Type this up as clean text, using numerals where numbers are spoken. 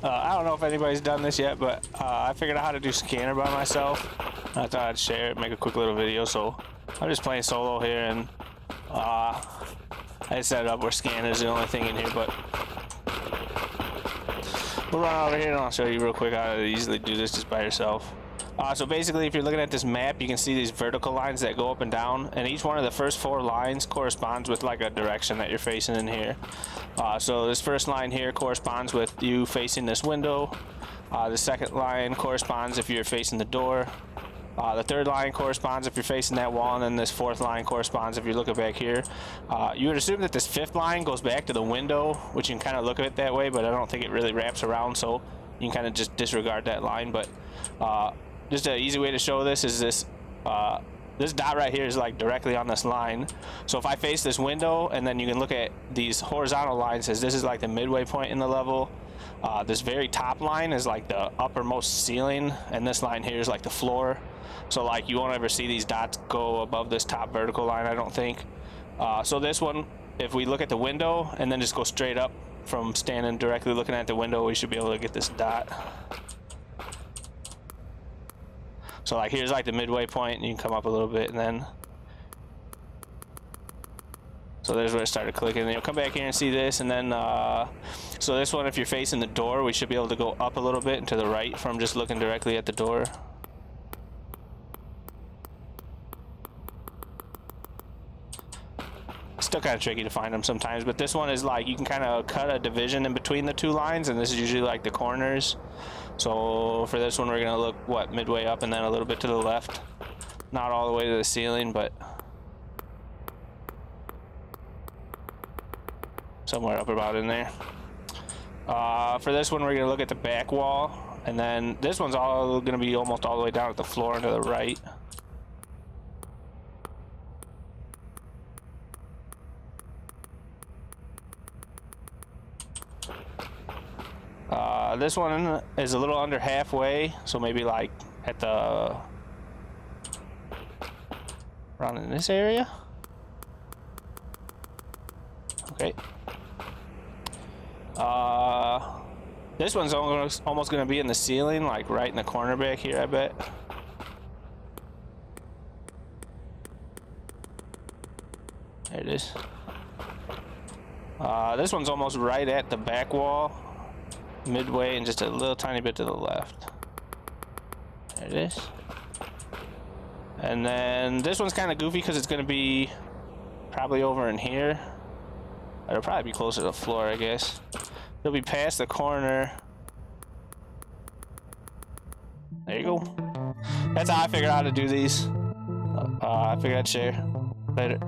I don't know if anybody's done this yet, but I figured out how to do scanner by myself. I thought I'd share it, make a quick little video. So I'm just playing solo here, and I set it up where scanner is the only thing in here. But we'll run over here and I'll show you real quick how to easily do this just by yourself. So basically, if you're looking at this map, you can see these vertical lines that go up and down, and each one of the first 4 lines corresponds with like a direction that you're facing in here. So this first line here corresponds with you facing this window. The second line corresponds if you're facing the door. The third line corresponds if you're facing that wall, and then this fourth line corresponds if you're looking back here. You would assume that this fifth line goes back to the window, which you can kind of look at it that way, but I don't think it really wraps around, so you can kind of just disregard that line. But just an easy way to show this is this this dot right here is like directly on this line. So if I face this window, and then you can look at these horizontal lines, as this is like the midway point in the level. This very top line is like the uppermost ceiling, and this line here is like the floor. So like you won't ever see these dots go above this top vertical line, I don't think. So this one, if we look at the window and then just go straight up from standing directly looking at the window, we should be able to get this dot. So like here's like the midway point, and you can come up a little bit, and then so there's where it started clicking. And you'll come back here and see this, and then so this one, if you're facing the door, we should be able to go up a little bit and to the right from just looking directly at the door. Still kind of tricky to find them sometimes, but this one is like you can kind of cut a division in between the 2 lines, and this is usually like the corners. So for this one, we're gonna look what, midway up and then a little bit to the left, not all the way to the ceiling, but somewhere up about in there. For this one, we're gonna look at the back wall, and then this one's all gonna be almost all the way down at the floor and to the right. This one is a little under halfway, so maybe like at the around in this area. Okay. This one's almost going to be in the ceiling, like right in the corner back here, I bet. There it is. This one's almost right at the back wall, midway, and just a little tiny bit to the left. There it is. And then this one's kind of goofy because it's going to be probably over in here. It'll probably be closer to the floor, I guess. It'll be past the corner. There you go. That's how I figured out how to do these. I figured I'd share. Later.